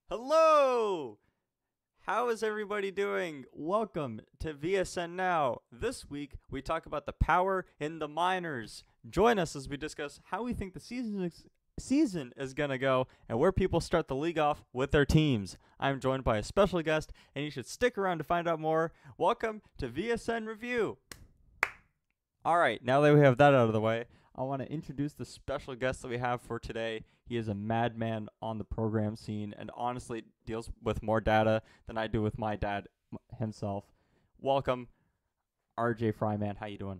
Hello! How is everybody doing? Welcome to VSN Now. This week, we talk about the power in the minors. Join us as we discuss how we think the season is going to go and where people start the league off with their teams. I'm joined by a special guest, and you should stick around to find out more. Welcome to VSN Review. All right, now that we have that out of the way, I want to introduce the special guest that we have for today. He is a madman on the program scene and honestly deals with more data than I do with my dad himself. Welcome, RJ Fryman. How you doing?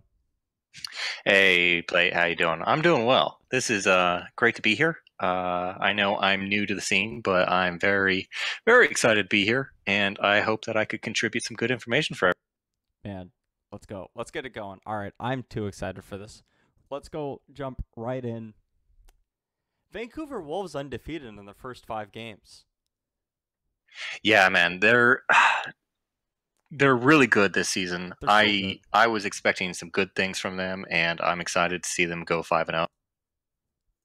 Hey, Blake, how you doing? I'm doing well. This is great to be here. I know I'm new to the scene, but I'm very, very excited to be here, and I hope that I could contribute some good information for everyone. Man, let's go. Let's get it going. All right, I'm too excited for this. Let's go jump right in. Vancouver Wolves undefeated in the first 5 games. Yeah, man, they're really good this season. They're so good. I was expecting some good things from them, and I'm excited to see them go 5-0.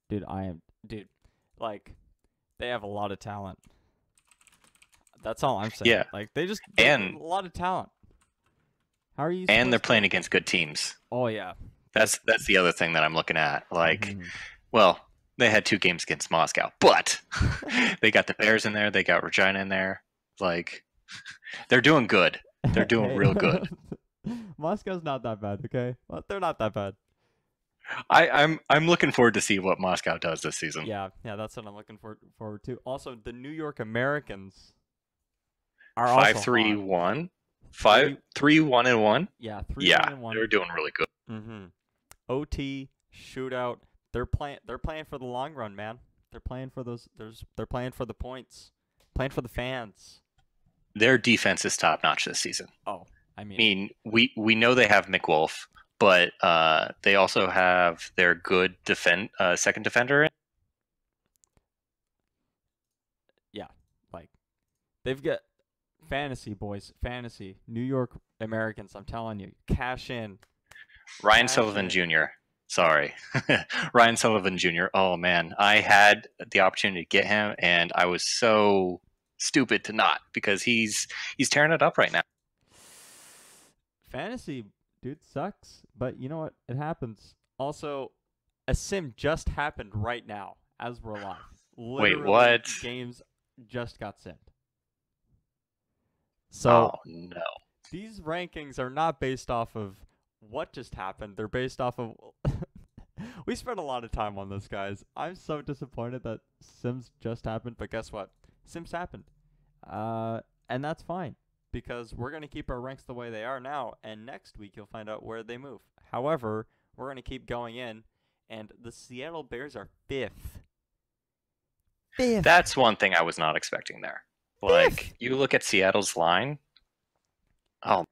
Dude, like they have a lot of talent. That's all I'm saying. Yeah, Like they have and a lot of talent. How are you and they're supposed to? playing against good teams. Oh yeah. That's the other thing that I'm looking at. Like, Mhm. well, they had 2 games against Moscow, but they got the Bears in there. They got Regina in there. Like, they're doing good. They're doing Hey. real good. Moscow's not that bad, okay? Well, they're not that bad. I'm looking forward to see what Moscow does this season. Yeah, that's what I'm looking forward to. Also, the New York Americans are also 5-3-1, hot. 5-3-1-1. Yeah, 3 Yeah, 1 and 1. they're doing really good. Mm-hmm. OT shootout. They're playing for the long run, man. They're playing for those. They're playing for the points. Playing for the fans. Their defense is top notch this season. Oh, I I mean, mean, we know they have McWolf, but they also have their good second defender. yeah, like they've got fantasy boys, fantasy New York Americans. I'm telling you, cash in. Ryan Cash Sullivan in. Jr. Sorry, Ryan Sullivan Jr. Oh man, I had the opportunity to get him, and I was so stupid to not because he's tearing it up right now. Fantasy, dude, sucks. But you know what? It happens. Also, a sim just happened right now as we're live. Wait, Literally, what? games just got simmed. Oh So no. these rankings are not based off of what just happened. They're based off of. We spent a lot of time on this, guys. I'm so disappointed that Sims just happened, but guess what? Sims happened. And that's fine because we're going to keep our ranks the way they are now, and next week you'll find out where they move. However, we're going to keep going in, and the Seattle Bears are 5th. 5th. That's one thing I was not expecting there. Like, you look at Seattle's line. Oh,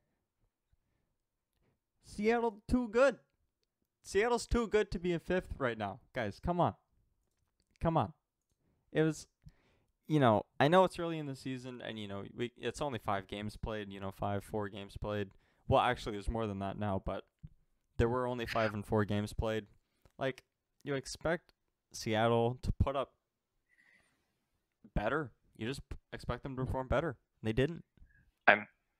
Seattle too good. Seattle's too good to be in 5th right now. Guys, come on. Come on. It was, I know it's early in the season, and, it's only 5 games played, 4 games played. Well, actually, there's more than that now, but there were only 5 and 4 games played. Like, you expect Seattle to put up better. You just expect them to perform better. They didn't.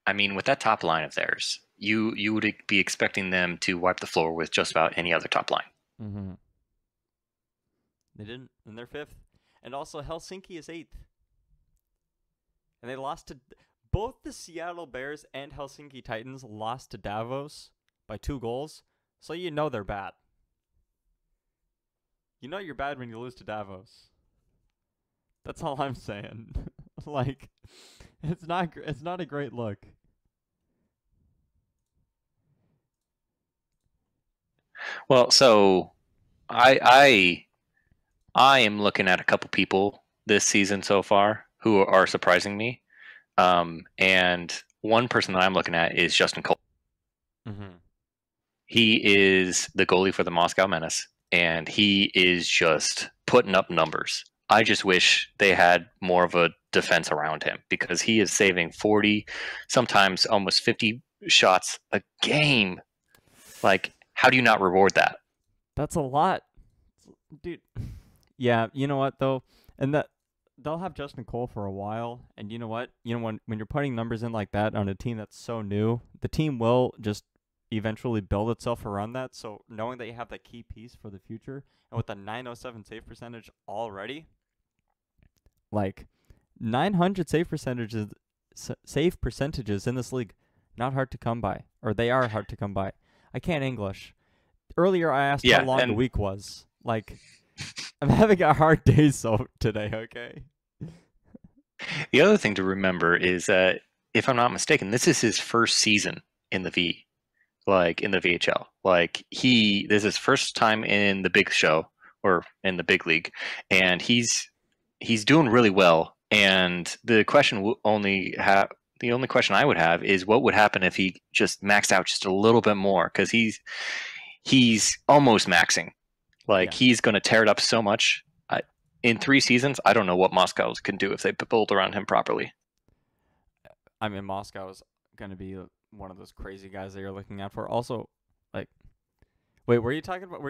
I mean, with that top line of theirs, you would be expecting them to wipe the floor with just about any other top line. Mm-hmm. They didn't, and they're 5th. And also, Helsinki is 8th. And they lost to both the Seattle Bears and Helsinki Titans lost to Davos by 2 goals. So you know they're bad. You know you're bad when you lose to Davos. That's all I'm saying. Like, it's not a great look. Well, so I I am looking at a couple people this season so far who are surprising me. And one person that I'm looking at is Justin Cole. Mm-hmm. He is the goalie for the Moscow Menace, and he is just putting up numbers. I just wish they had more of a defense around him because he is saving 40, sometimes almost 50 shots a game. Like, how do you not reward that? That's a lot. Dude. Yeah, you know what though? And they'll have Justin Cole for a while, and you know what? When you're putting numbers in like that on a team that's so new, the team will just eventually build itself around that. So knowing that you have that key piece for the future, and with a 907 save percentage already, like 900 save percentages in this league, not hard to come by, or they are hard to come by. I can't English. Earlier I asked how long the week was. Like, I'm having a hard day today, okay? The other thing to remember is that, if I'm not mistaken, this is his first season in the in the VHL. Like, this is his first time in the big show, or in the big league, and he's doing really well. And the only question I would have is, what would happen if he just maxed out just a little bit more? Because he's almost maxing. Like, he's going to tear it up so much. In 3 seasons, I don't know what Moscow can do if they build around him properly. I mean, Moscow is going to be one of those crazy guys that you're looking out for. Also, like, wait, were you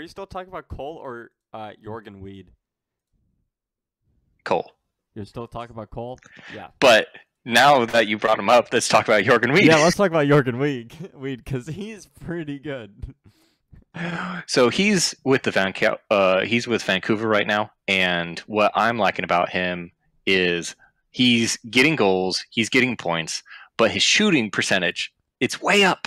still talking about Cole or Jorgen Weed? Cole. You're still talking about Cole? Yeah. But now that you brought him up, let's talk about Jorgen Weed. Yeah, let's talk about Jorgen Weed, because he's pretty good. So he's with Vancouver right now, and what I'm liking about him is he's getting goals, he's getting points, but his shooting percentage, it's way up.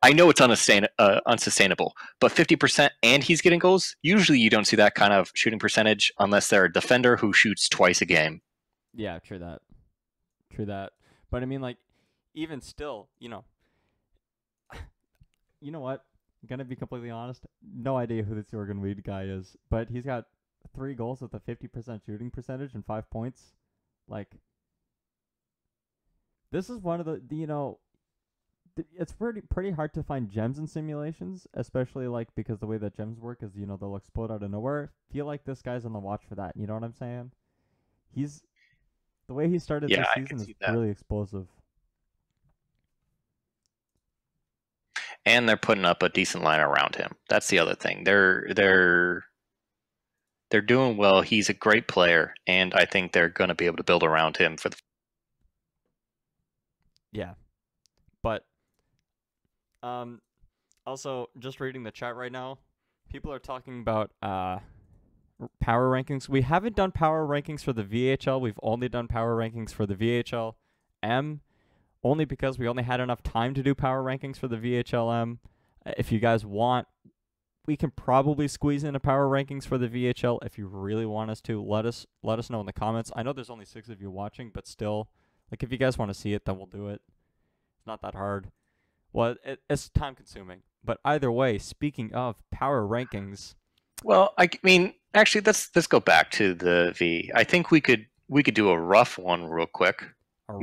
I know it's unsustainable, but 50% and he's getting goals. Usually you don't see that kind of shooting percentage unless they're a defender who shoots twice a game. Yeah, true that. But I mean, like, even still, you know what? I'm gonna be completely honest. No idea who this Jorgen Weed guy is, but he's got 3 goals with a 50% shooting percentage and 5 points. Like, this is one of it's pretty hard to find gems in simulations, especially like because the way that gems work is they'll explode out of nowhere. Feel like this guy's on the watch for that. You know what I'm saying? The way he started this season is really explosive. And they're putting up a decent line around him. That's the other thing. They're doing well. He's a great player, and I think they're going to be able to build around him for the. Yeah, but also just reading the chat right now, people are talking about power rankings. We haven't done power rankings for the VHL. We've only done power rankings for the VHL M. Only because we only had enough time to do power rankings for the VHLM. If you guys want, we can probably squeeze in a power rankings for the VHL if you really want us to. Let us know in the comments. I know there's only 6 of you watching, but still, like, if you guys want to see it, then we'll do it. It's not that hard. Well, it's time consuming. But either way, speaking of power rankings. Well, I mean, actually, let's go back to the V. I think we could do a rough one real quick. I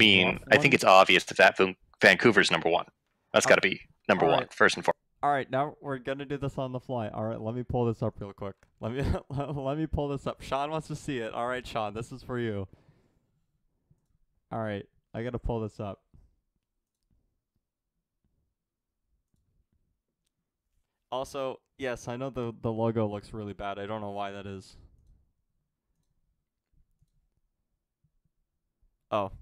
think it's obvious that Vancouver's number 1. That's got to be number 1, first and foremost. All right, now we're gonna do this on the fly. All right, let me pull this up real quick. Let me pull this up. Sean wants to see it. All right, Sean, this is for you. All right, I gotta pull this up. Also, yes, I know the logo looks really bad. I don't know why that is. Oh.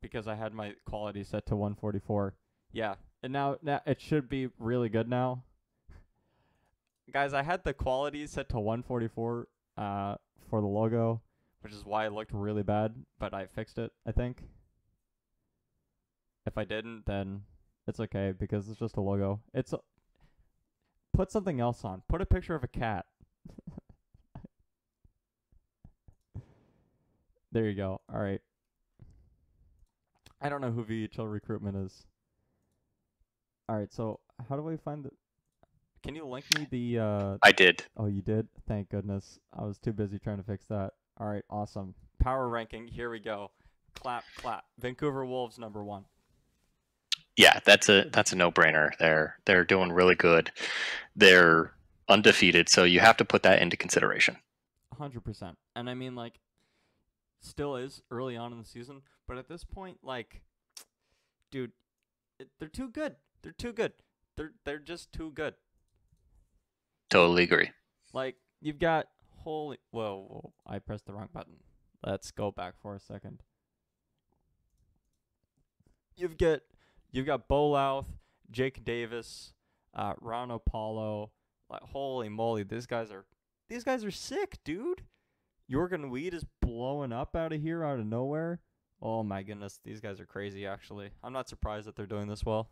Because I had my quality set to 144. Yeah, and now it should be really good now. Guys, I had the quality set to 144 for the logo, which is why it looked really bad, but I fixed it, I think. If I didn't, then it's okay because it's just a logo. Put something else on. Put a picture of a cat. There you go. All right. I don't know who VHL Recruitment is. All right, so how do I find the? Can you link me the? I did. Oh, you did? Thank goodness. I was too busy trying to fix that. All right, awesome. Power ranking. Here we go. Clap, clap. Vancouver Wolves number 1. Yeah, that's a no-brainer. They're doing really good. They're undefeated, so you have to put that into consideration. 100%. And I mean, like, still is early on in the season, but at this point, like, dude, they're too good. They're too good. They're just too good. Totally agree. Like, you've got whoa, I pressed the wrong button. Let's go back for a second. You've got Bolouth, Jake Davis, Rano Paulo. Like, holy moly, these guys are sick, dude. Jorgen Weed is blowing up out of here, out of nowhere. Oh my goodness, these guys are crazy. Actually, I'm not surprised that they're doing this well.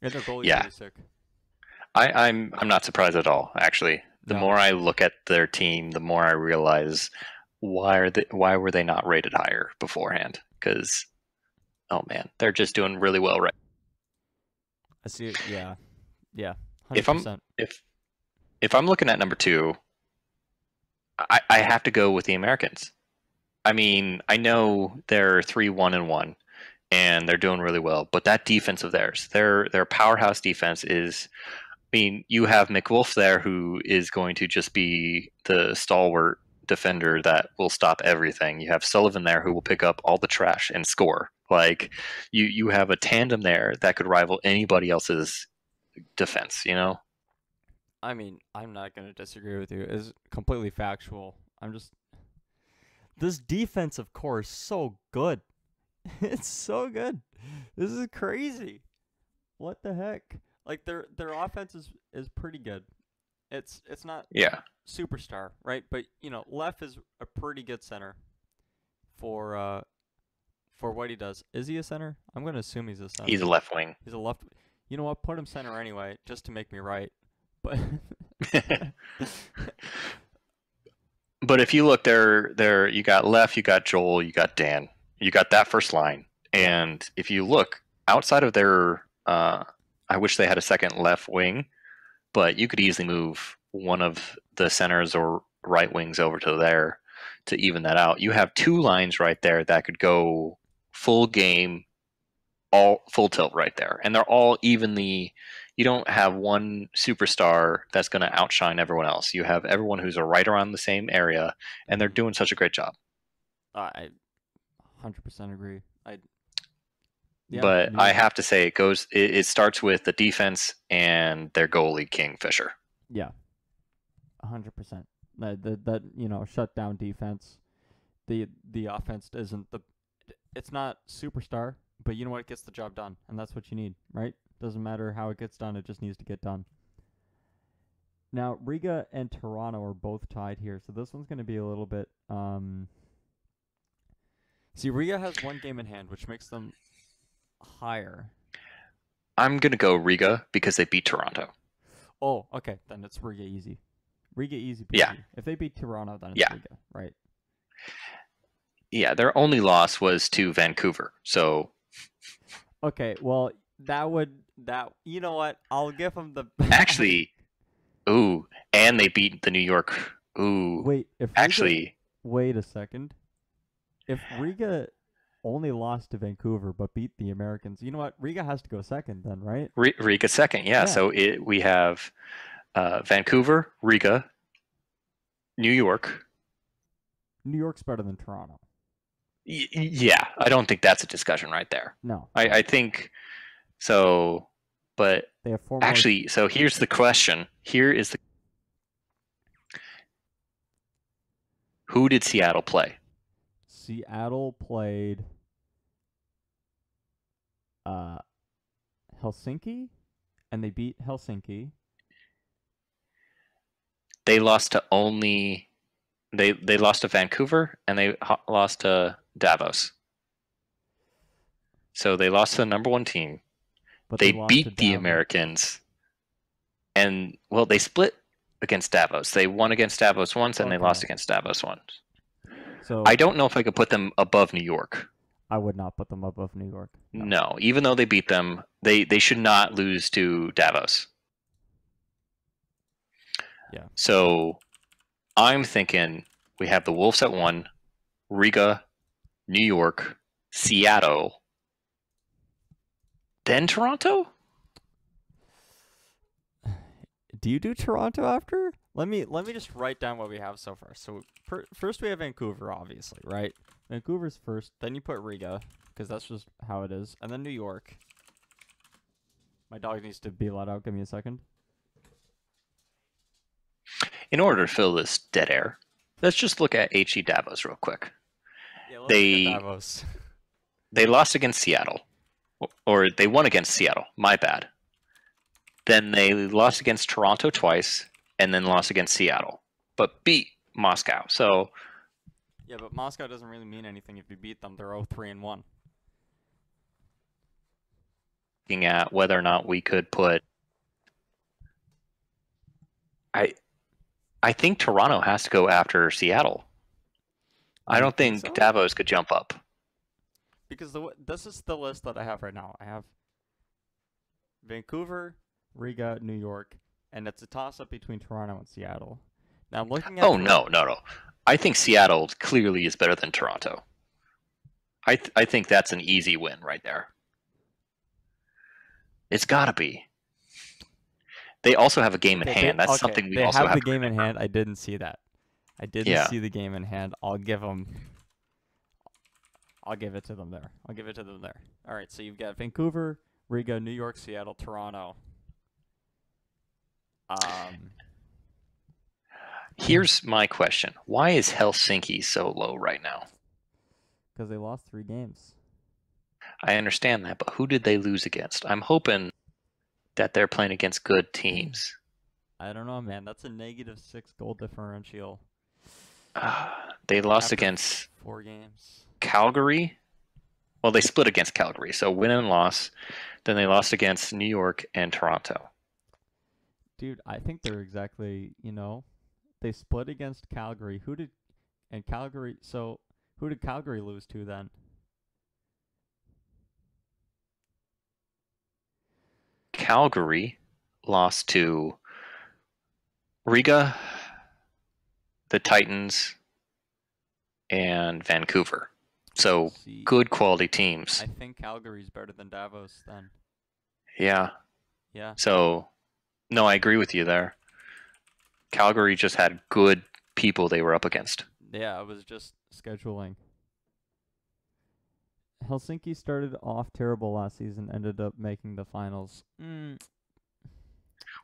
And their goalie's pretty sick. I'm not surprised at all. Actually, the more I look at their team, the more I realize why were they not rated higher beforehand? Because, oh man, they're just doing really well right. I see it. Yeah. 100%. If I'm looking at number 2, I have to go with the Americans. I mean, I know they're 3-1-1, and they're doing really well, but that defense of theirs, their powerhouse defense is. I mean, you have McWolf there, who is going to just be the stalwart defender that will stop everything. You have Sullivan there, who will pick up all the trash and score. Like, you have a tandem there that could rival anybody else's defense, you know? I mean, I'm not going to disagree with you. It's completely factual. This defensive core is so good. It's so good. This is crazy. What the heck? Like, their offense is pretty good. It's not superstar, right? But Leff is a pretty good center for what he does. Is he a center? I'm gonna assume he's a center. He's a left wing. He's a left. You know what? Put him center anyway, just to make me right. But but if you look there, you got Leff, you got Joel, you got Dan, you got that first line, and if you look outside of their, I wish they had a second left wing, but you could easily move one of the centers or right wings over to there to even that out. You have 2 lines right there that could go full game, all full tilt right there, and they're all evenly. You don't have one superstar that's going to outshine everyone else. You have everyone who's right around the same area, and they're doing such a great job. I 100% agree. But I have to say, it starts with the defense and their goalie, Kingfisher. Yeah, 100%. That shut down defense. The offense it's not superstar, but you know what? It gets the job done, and that's what you need, right? Doesn't matter how it gets done; it just needs to get done. Now, Riga and Toronto are both tied here, so this one's going to be a little bit. See, Riga has 1 game in hand, which makes them higher. I'm going to go Riga because they beat Toronto. Oh, okay. Then it's Riga easy. Riga easy. Yeah. If they beat Toronto, then it's Riga, right? Yeah, their only loss was to Vancouver. So. Okay, well, you know what? I'll give them the. Actually, and they beat the New York. Ooh. Wait, wait a second. If Riga only lost to Vancouver but beat the Americans, you know what? Riga has to go second then, right? Riga second, yeah. So we have Vancouver, Riga, New York. New York's better than Toronto. Yeah, I don't think that's a discussion right there. No. I think so, but they have 4 actually, so here's the question. Who did Seattle play? Seattle played Helsinki, and they beat Helsinki. They lost to they lost to Vancouver, and they lost to Davos. So they lost to the number 1 team. But they beat the Americans, and they split against Davos. They won against Davos once, and they lost against Davos once. So I don't know if I could put them above New York. I would not put them above New York. No, even though they beat them, they should not lose to Davos. Yeah. So I'm thinking we have the Wolves at 1, Riga, New York, Seattle, then Toronto? Do you do Toronto after? Let me just write down what we have so far. So first we have Vancouver, obviously, right? Vancouver's first. Then you put Riga, because that's just how it is. And then New York. My dog needs to be let out. Give me a second. In order to fill this dead air, Let's just look at HE Davos real quick. Yeah, let's look at They Davos. they lost against Seattle, or they won against Seattle. My bad. Then they lost against Toronto twice, and then lost against Seattle, but beat Moscow. So Yeah, but Moscow doesn't really mean anything if you beat them. They're 0-3-1. looking at whether or not we could put, I I think Toronto has to go after Seattle. I You don't think think so? Davos could jump up. Because this is the list that I have right now. I have Vancouver, Riga, New York, and it's a toss-up between Toronto and Seattle. Now, I'm looking at Oh no. I think Seattle clearly is better than Toronto. I think that's an easy win right there. It's got to be. They also have a game in hand. That's something we they also have have the to game in remember. hand. I didn't see that. I didn't Yeah. see the game in hand. I'll give it to them there. I'll give it to them there. All right, so you've got Vancouver, Riga, New York, Seattle, Toronto. Here's my question. Why is Helsinki so low right now? Because they lost 3 games. I understand that, but who did they lose against? I'm hoping that they're playing against good teams. I don't know, man. That's a -6 goal differential. They lost After against 4 games. Calgary. Well, they split against Calgary, so win and loss. Then they lost against New York and Toronto. Dude, I think they're exactly, they split against Calgary. Who did Calgary lose to then? Calgary lost to Riga, the Titans, and Vancouver. So good quality teams. I think Calgary's better than Davos then. Yeah. Yeah. So, no, I agree with you there. Calgary just had good people they were up against. Yeah, it was just scheduling. Helsinki started off terrible last season, ended up making the finals.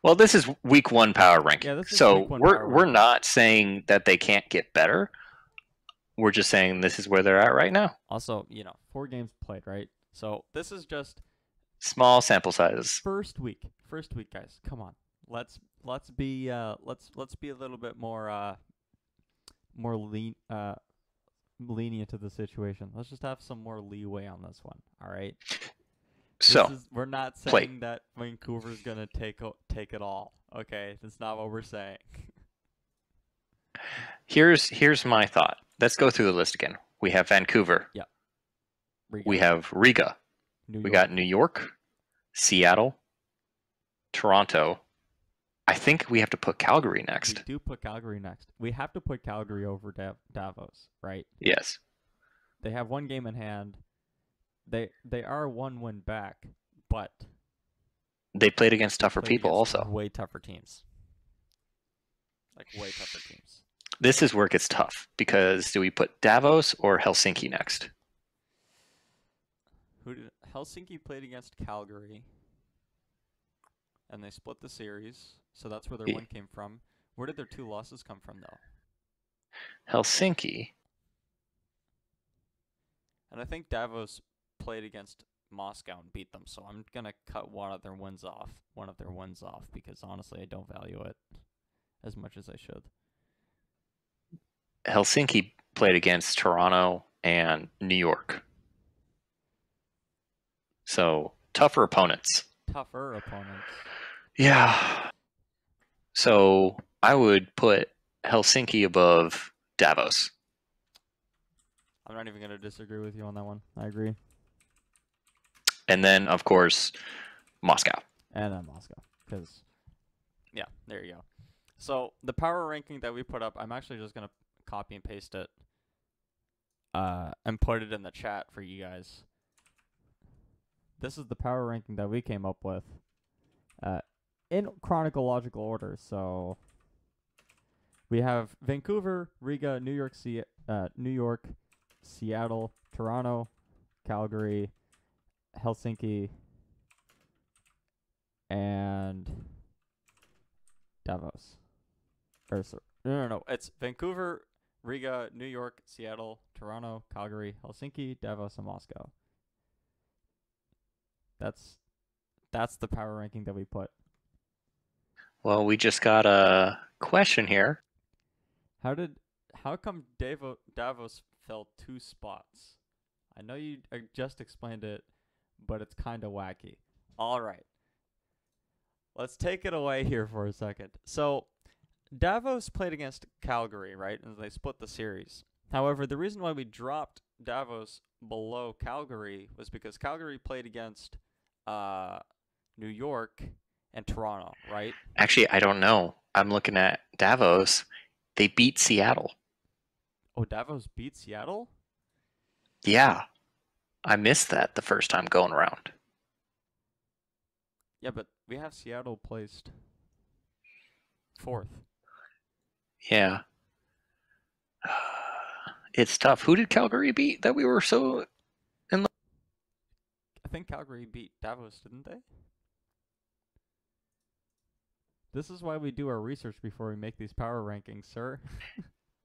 Well, this is week 1 power ranking. Yeah, this is so week 1 we're not saying that they can't get better. We're just saying this is where they're at right now. Also, 4 games played, right? So this is just small sample sizes. First week, guys. Come on, let's be a little bit more lenient to the situation. Let's just have some more leeway on this one. All right. So we're not saying that Vancouver's gonna take it all. Okay, that's not what we're saying. Here's my thought. Let's go through the list again. We have Vancouver. Yeah. We have Riga. We got New York, Seattle, Toronto. I think we have to put Calgary next. We do put Calgary next. We have to put Calgary over Davos, right? Yes. They have 1 game in hand. They are 1 win back, but they played against tougher people also. Way tougher teams. Like way tougher teams. This is where it gets tough because do we put Davos or Helsinki next? Helsinki played against Calgary, and they split the series, so that's where their 1 came from. Where did their 2 losses come from, though? Helsinki. And I think Davos played against Moscow and beat them, so I'm gonna cut one of their wins off because honestly, I don't value it as much as I should. Helsinki played against Toronto and New York. So, tougher opponents. Yeah. So, I would put Helsinki above Davos. I'm not even going to disagree with you on that one. I agree. And then, of course, Moscow. And then Moscow. Because, yeah, there you go. So, the power ranking that we put up, I'm actually just going to copy and paste it and put it in the chat for you guys. This is the power ranking that we came up with in chronological order. So we have Vancouver, Riga, New York, Seattle, Toronto, Calgary, Helsinki, and Davos. No. It's Vancouver, Riga, New York, Seattle, Toronto, Calgary, Helsinki, Davos, and Moscow. That's the power ranking that we put. Well, we just got a question here. How come Davos fell 2 spots? I know you just explained it, but it's kind of wacky. All right. Let's take it away here for a second. So, Davos played against Calgary, right? And they split the series. However, the reason why we dropped Davos below Calgary was because Calgary played against New York and Toronto, right? Actually, I don't know. I'm looking at Davos. They beat Seattle. Oh, Davos beat Seattle? Yeah. I missed that the first time going around. Yeah, but we have Seattle placed 4th. Yeah. It's tough. Who did Calgary beat that we were so in love? I think Calgary beat Davos, didn't they? This is why we do our research before we make these power rankings, sir.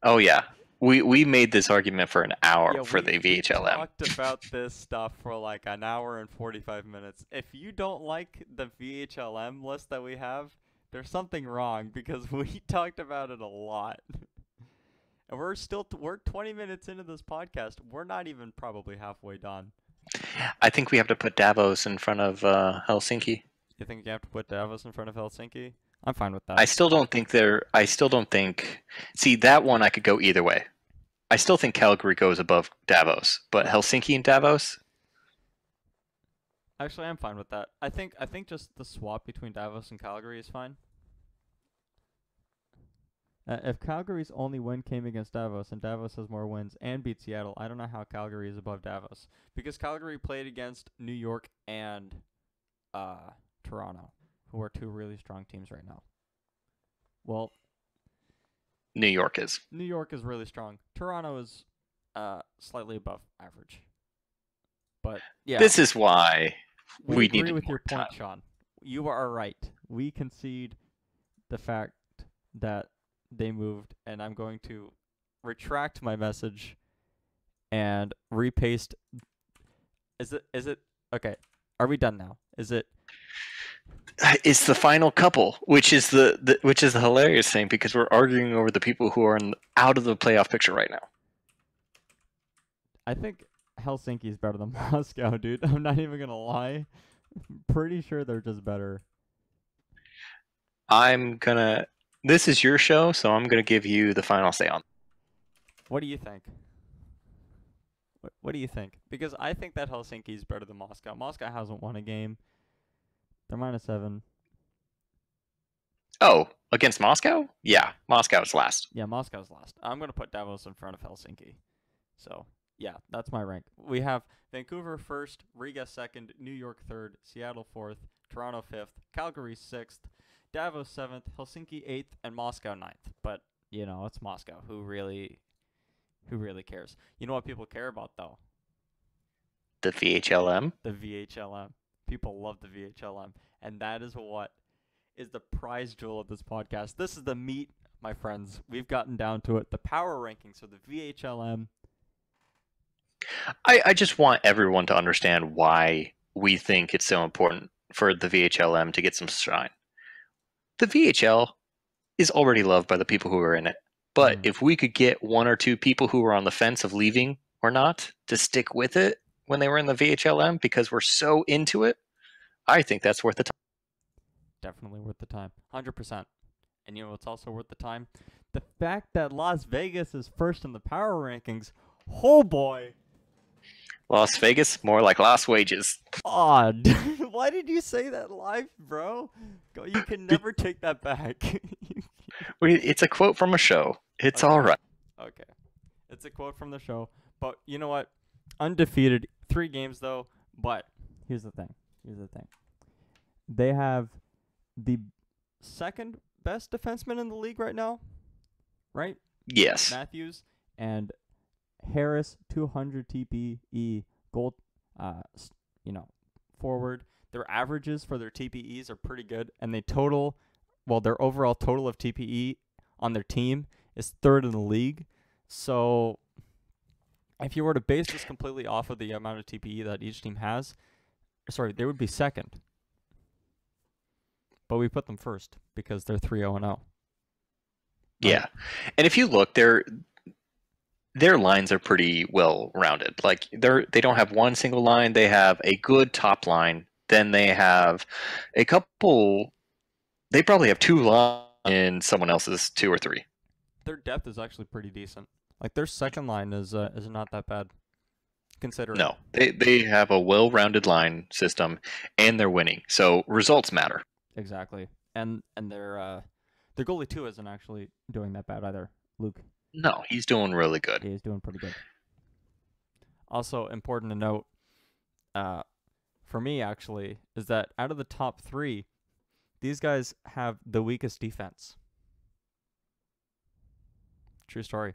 Oh, yeah. We made this argument for an hour Yeah, for the we VHLM. talked about this stuff for like an hour and 45 minutes. If you don't like the VHLM list that we have, there's something wrong because we talked about it a lot. And we're 20 minutes into this podcast. We're not even probably halfway done. I think we have to put Davos in front of Helsinki. You think you have to put Davos in front of Helsinki? I'm fine with that. I still don't think. See, that one I could go either way. I still think Calgary goes above Davos, but Helsinki and Davos. Actually, I'm fine with that. I think just the swap between Davos and Calgary is fine. If Calgary's only win came against Davos and Davos has more wins and beat Seattle, I don't know how Calgary is above Davos because Calgary played against New York and Toronto, who are 2 really strong teams right now. Well, New York is. New York is really strong. Toronto is slightly above average. But yeah, This is why we agree needed with more your point, time. Sean. You are right. We concede the fact that they moved, and I'm going to retract my message and repaste. Is it okay? Are we done now? Is it? It's the final couple, which is the hilarious thing because we're arguing over the people who are out of the playoff picture right now. I think Helsinki is better than Moscow, dude. I'm not even gonna lie. Pretty sure they're just better. This is your show, so I'm gonna give you the final say on. What do you think? What do you think? Because I think that Helsinki is better than Moscow. Moscow hasn't won a game. They're -7. Oh, against Moscow? Yeah, Moscow's last. Yeah, Moscow's last. I'm going to put Davos in front of Helsinki. So, yeah, that's my rank. We have Vancouver 1st, Riga 2nd, New York 3rd, Seattle 4th, Toronto 5th, Calgary 6th, Davos 7th, Helsinki 8th, and Moscow 9th. But, you know, it's Moscow. Who really cares? You know what people care about, though? The VHLM. The VHLM. People love the VHLM. And that is what is the prize jewel of this podcast. This is the meat, my friends. We've gotten down to it. The power rankings for the VHLM. I just want everyone to understand why we think it's so important for the VHLM to get some shine. The VHL is already loved by the people who are in it. But if we could get 1 or 2 people who were on the fence of leaving or not to stick with it when they were in the VHLM because we're so into it, I think that's worth the time. Definitely worth the time. 100%. And you know what's also worth the time? The fact that Las Vegas is first in the power rankings. Oh boy. Las Vegas, more like Las Wages. Odd. Why did you say that live, bro? You can never take that back. It's a quote from a show. It's okay. all right. Okay. It's a quote from the show. But you know what? Undefeated. 3 games, though. But here's the thing. They have the 2nd best defenseman in the league right now. Right? Yes. Matthews and Harris, 200 TPE goal, forward. Their averages for their TPEs are pretty good, and their overall total of TPE on their team is 3rd in the league. So if you were to base this completely off of the amount of TPE that each team has, sorry, they would be second. But we put them first because they're 3-0-0. Yeah. And if you look, their lines are pretty well rounded. Like they don't have one single line, they have a good top line. Then they have a couple, they probably have two lines in someone else's 2 or 3. Their depth is actually pretty decent. Like their second line is not that bad, considering. No, they have a well-rounded line system, and they're winning. So results matter. Exactly, and their goalie too isn't actually doing that bad either. Luke. No, he's doing really good. He's doing pretty good. Also important to note, for me actually, is that out of the top 3, these guys have the weakest defense. True story.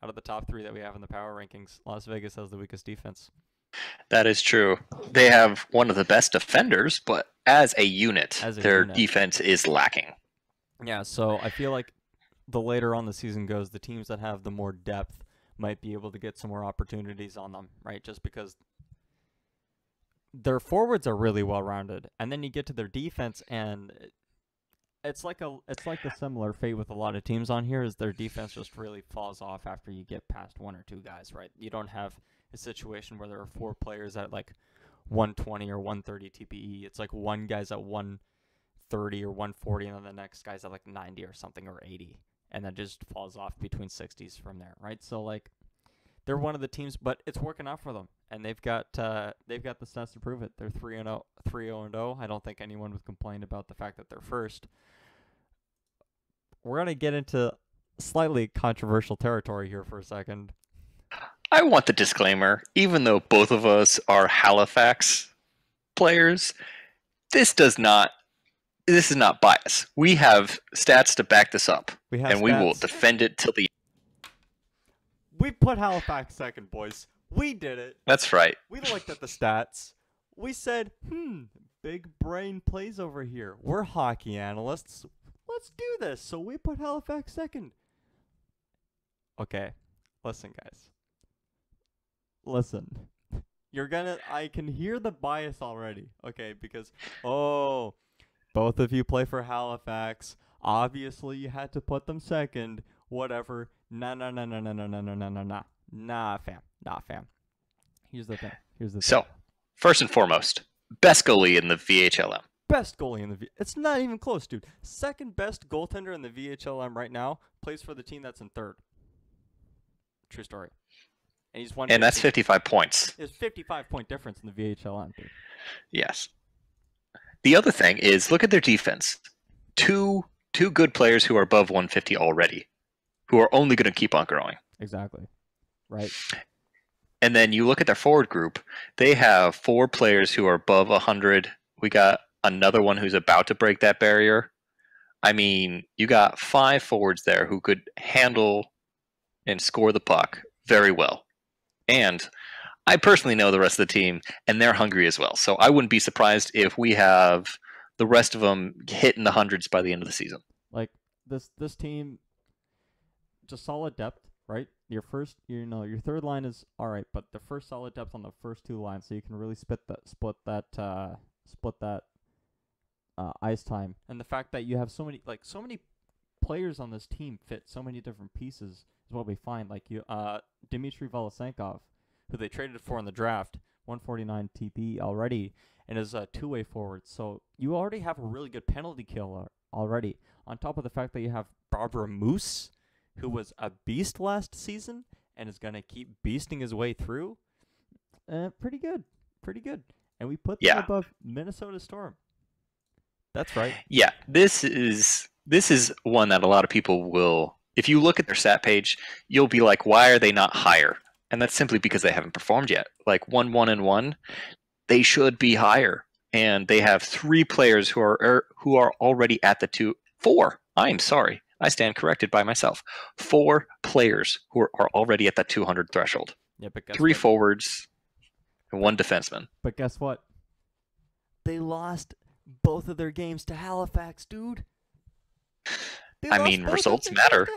Out of the top 3 that we have in the power rankings, Las Vegas has the weakest defense. That is true. They have one of the best defenders, but as a unit, their defense is lacking. Yeah, so I feel like the later on the season goes, the teams that have the more depth might be able to get some more opportunities on them, right? Just because their forwards are really well rounded, and then you get to their defense, and it's like the similar fate with a lot of teams on here, is their defense just really falls off after you get past 1 or 2 guys, right? You don't have a situation where there are 4 players at like 120 or 130 TPE. It's like one guy's at 130 or 140, and then the next guy's at like 90 or something, or 80, and then just falls off between 60s from there, right? So like they're one of the teams, but it's working out for them, and they've got the stats to prove it. They're 3-0. I don't think anyone would complain about the fact that they're first. We're gonna get into slightly controversial territory here for a second. I want the disclaimer. Even though both of us are Halifax players, this is not bias. We have stats to back this up, and we will defend it till the end. We put Halifax second, boys. We did it. That's right. We looked at the stats. We said, big brain plays over here. We're hockey analysts. Let's do this. So we put Halifax second. Okay. Listen, guys. Listen. I can hear the bias already. Okay, because, both of you play for Halifax. Obviously, you had to put them second. Whatever. Nah, fam. Here's the thing. So, first and foremost, best goalie in the VHLM. Best goalie in the it's not even close, dude. Second best goaltender in the VHLM right now plays for the team that's in third. True story. And he's won. And that's 55 points. There's 55-point difference in the VHLM, dude. Yes. The other thing is, look at their defense. Two good players who are above 150 already, who are only going to keep on growing. Exactly. Right. And then you look at their forward group. They have 4 players who are above 100. We got another one who's about to break that barrier. I mean, you got 5 forwards there who could handle and score the puck very well. And I personally know the rest of the team, and they're hungry as well. So I wouldn't be surprised if we have the rest of them hitting the hundreds by the end of the season. Like this team, just solid depth, right? Your third line is all right, but the first solid depth on the first 2 lines, so you can really split that ice time. And the fact that you have so many players on this team fit so many different pieces is what we find. Like Dmitry Volosenkov, who they traded for in the draft, 149 TP already, and is a 2-way forward. So you already have a really good penalty killer already. On top of the fact that you have Barbara Moose, who was a beast last season and is going to keep beasting his way through. Pretty good. And we put them above Minnesota Storm. That's right. Yeah, this is one that a lot of people will, if you look at their stat page, you'll be like, why are they not higher? And that's simply because they haven't performed yet. Like 1-1-1, they should be higher. And they have 3 players who are already at the 4. I'm sorry. I stand corrected by myself. 4 players who are already at that 200 threshold. Yeah, but 3 forwards and 1 defenseman. But guess what? They lost both of their games to Halifax, dude. I mean, results matter.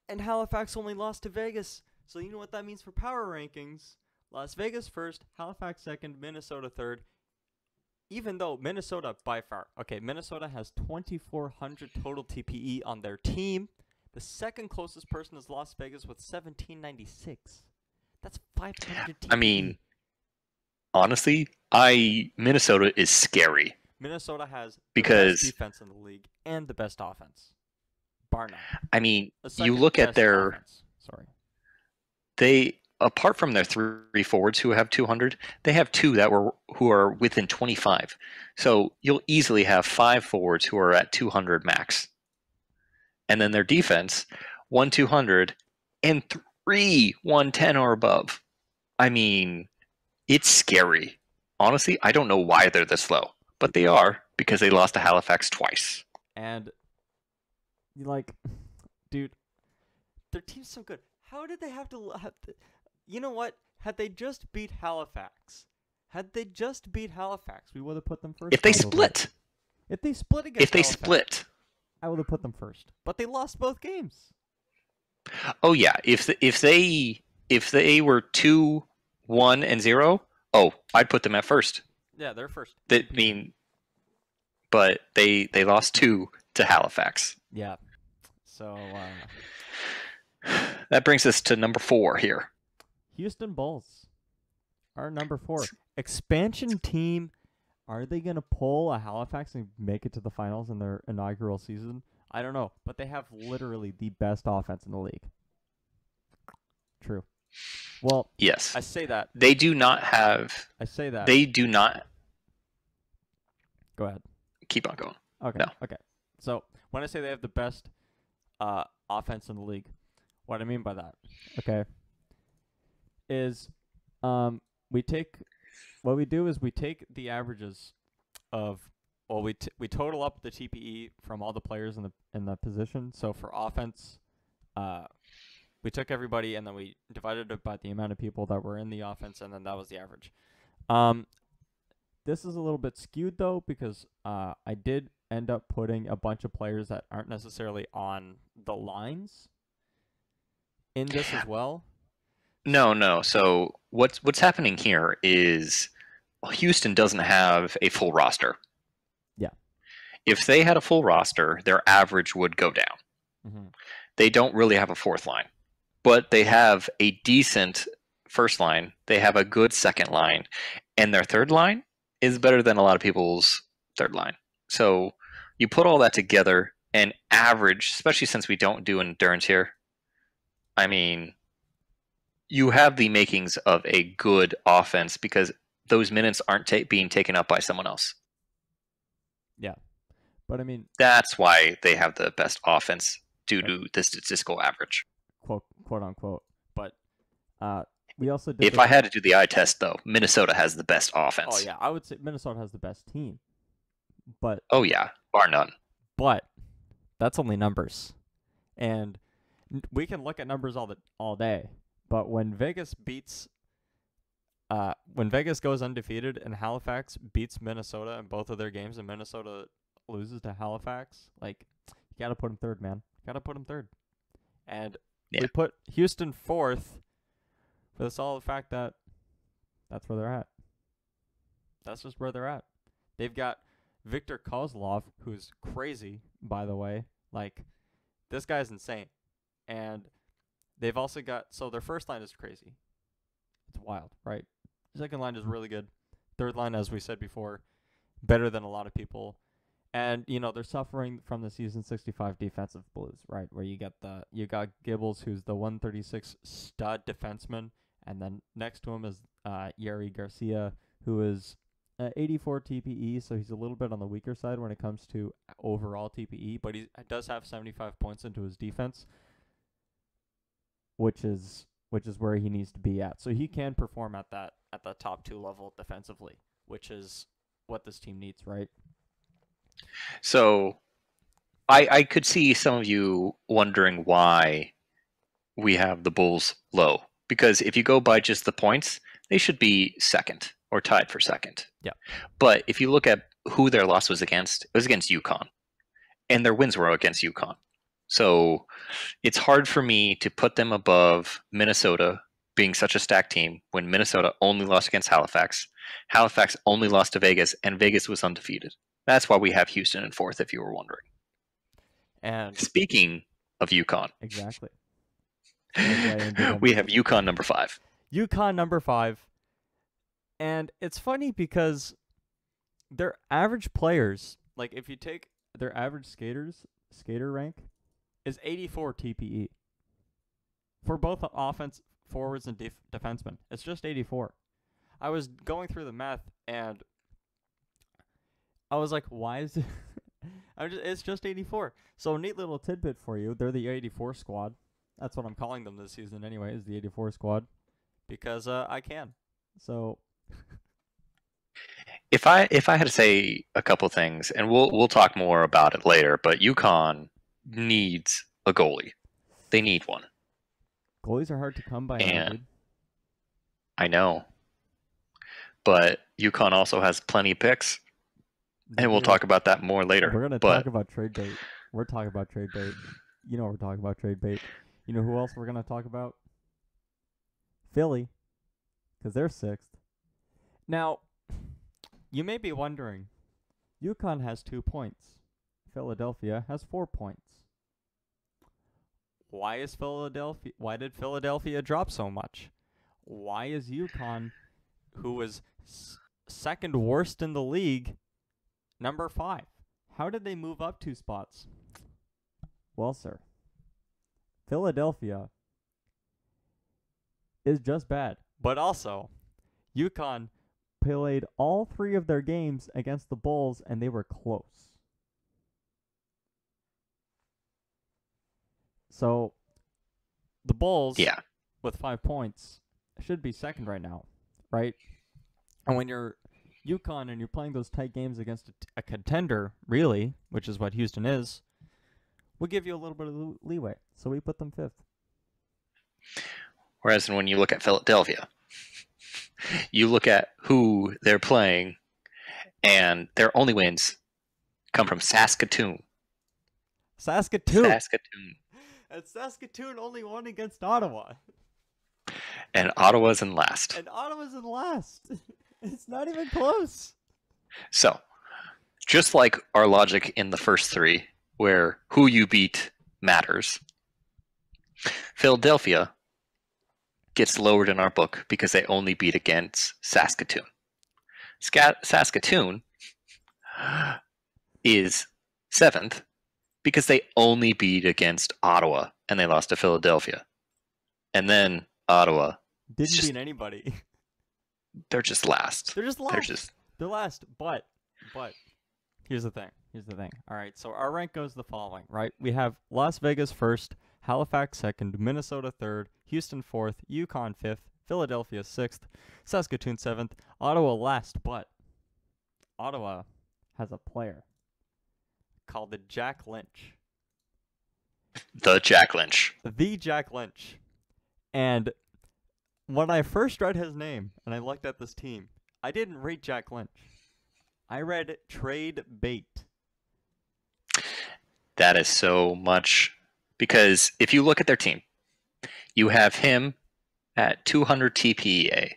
And Halifax only lost to Vegas. So you know what that means for power rankings. Las Vegas first, Halifax second, Minnesota third. Even though Minnesota by far, Minnesota has 2,400 total TPE on their team. The second closest person is Las Vegas with 1,796. That's 500 TPE. I mean, honestly, Minnesota is scary. Minnesota has the best defense in the league and the best offense. Bar none. I mean, you look at their offense. apart from their 3 forwards who have 200, they have 2 who are within 25. So you'll easily have 5 forwards who are at 200 max. And then their defense, 1-200, and 3 110 or above. I mean, it's scary. Honestly, I don't know why they're this low, but they are because they lost to Halifax twice. And dude, their team's so good. How did they have to? You know what? Had they just beat Halifax, we would have put them first. If they split Halifax, I would have put them first. But they lost both games. Oh yeah, if they were 2-1-0, I'd put them at first. Yeah, they're first. But they lost 2 to Halifax. Yeah. So that brings us to number 4 here. Houston Bulls are number 4. Expansion team. Are they going to pull a Halifax and make it to the finals in their inaugural season? I don't know. But they have literally the best offense in the league. True. Well, yes. I say that. They do not have... I say that. They do not... Go ahead. Keep on going. Okay. No. Okay. So, when I say they have the best offense in the league, what I mean by that, okay, is we take the averages of we total up the TPE from all the players in the position. So for offense, we took everybody and then we divided it by the amount of people that were in the offense, and then that was the average. This is a little bit skewed though because I did end up putting a bunch of players that aren't necessarily on the lines in this as well. No. So what's happening here is Houston doesn't have a full roster. Yeah. If they had a full roster, their average would go down. Mm-hmm. They don't really have a fourth line, but they have a decent first line. They have a good second line, and their third line is better than a lot of people's third line. So you put all that together and average, especially since we don't do endurance here. I mean, you have the makings of a good offense because those minutes aren't being taken up by someone else. Yeah. But I mean, that's why they have the best offense due to the statistical average. Quote unquote. But we also did. If I had to do the eye test, though, Minnesota has the best offense. Oh yeah, I would say Minnesota has the best team. But oh yeah, bar none. But that's only numbers, and we can look at numbers all day. But when Vegas goes undefeated and Halifax beats Minnesota in both of their games, and Minnesota loses to Halifax, you gotta put them third, man. Gotta put them third. And we put Houston fourth for the solid fact that that's where they're at. That's just where they're at. They've got Victor Kozlov, who's crazy, by the way. This guy's insane. And they've also got, so their first line is crazy. It's wild, right? Second line is really good. Third line, as we said before, better than a lot of people. And, they're suffering from the season 65 defensive blues, right? Where you got Gibbles, who's the 136 stud defenseman. And then next to him is Yeri Garcia, who is 84 TPE, so he's a little bit on the weaker side when it comes to overall TPE, but he does have 75 points into his defense, which is where he needs to be at. So he can perform at the top 2 level defensively, which is what this team needs, right? So I could see some of you wondering why we have the Bulls low, because if you go by just the points, they should be second or tied for second. Yeah. But if you look at who their loss was against, it was against UConn. And their wins were against UConn. So it's hard for me to put them above Minnesota being such a stacked team when Minnesota only lost against Halifax. Halifax only lost to Vegas, and Vegas was undefeated. That's why we have Houston in fourth, if you were wondering. And Speaking of UConn, exactly. we have UConn number 5. UConn number 5. And it's funny because their average players, like if you take their average skater rank, is 84 TPE. For both offense, forwards, and defensemen. It's just 84. I was going through the math, and I was like, why is it? It's just 84. So neat little tidbit for you. They're the 84 squad. That's what I'm calling them this season anyway, is the 84 squad. Because I can. So If I had to say a couple things, and we'll talk more about it later, but UConn needs a goalie. They need one. Goalies are hard to come by. And I know. But UConn also has plenty of picks. And we'll talk about that more later. We're going to talk about trade bait. We're talking about trade bait. You know we're talking about trade bait. You know who else we're going to talk about? Philly. Because they're 6th. Now, you may be wondering, UConn has 2 points. Philadelphia has 4 points. Why did Philadelphia drop so much? Why is UConn, who was second worst in the league, number 5? How did they move up 2 spots? Well, sir, Philadelphia is just bad. But also, UConn played all 3 of their games against the Bulls, and they were close. So, the Bulls, with 5 points, should be second right now, right? And when you're UConn and you're playing those tight games against a contender, really, which is what Houston is, we'll give you a little bit of leeway. So we put them 5th. Whereas when you look at Philadelphia, you look at who they're playing, and their only wins come from Saskatoon. Saskatoon. And Saskatoon only won against Ottawa. And Ottawa's in last. It's not even close. So, just like our logic in the first 3, where who you beat matters, Philadelphia gets lowered in our book because they only beat against Saskatoon. Saskatoon is 7th because they only beat against Ottawa and they lost to Philadelphia. And then Ottawa didn't beat anybody. They're just last. They're last. But here's the thing. All right, so our rank goes the following, right? We have Las Vegas 1st, Halifax 2nd, Minnesota 3rd, Houston 4th, UConn 5th, Philadelphia 6th, Saskatoon 7th, Ottawa last, but Ottawa has a player called the Jack Lynch. The Jack Lynch. And when I first read his name and I looked at this team, I didn't read Jack Lynch. I read trade bait. That is so much, because if you look at their team, you have him at 200 TPEA,